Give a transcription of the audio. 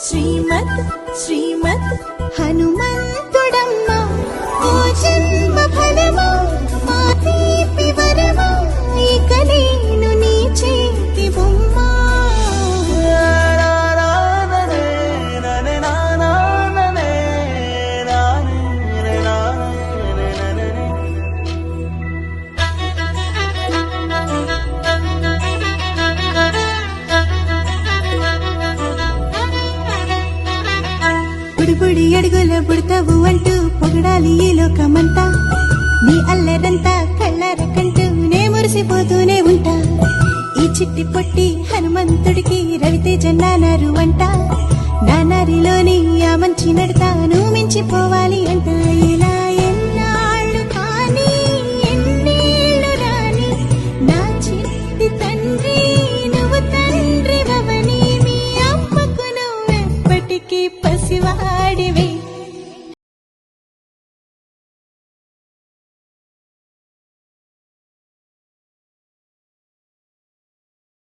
శ్రీమద్ శ్రీమద్ హనుమంతుడమ్మా ఓ జన్మ ఫలమా మా తీపి వరమా ఇక నేను నీ చేతి బొమ్మా బుడి అడుగుల బుడతావు అంటూ పొగడాలి ఈ లోకమంతా నీ అల్లరంతా కళ్ళారకంటూ నే మురిసిపోతూనే ఉంటా ఈ చిట్టి పొట్టి హనుమంతుడికి రవితేజ నానారు అంట నానారిలోని ఆ మంచి నడతా నువ్వు మించిపోవాలి అంట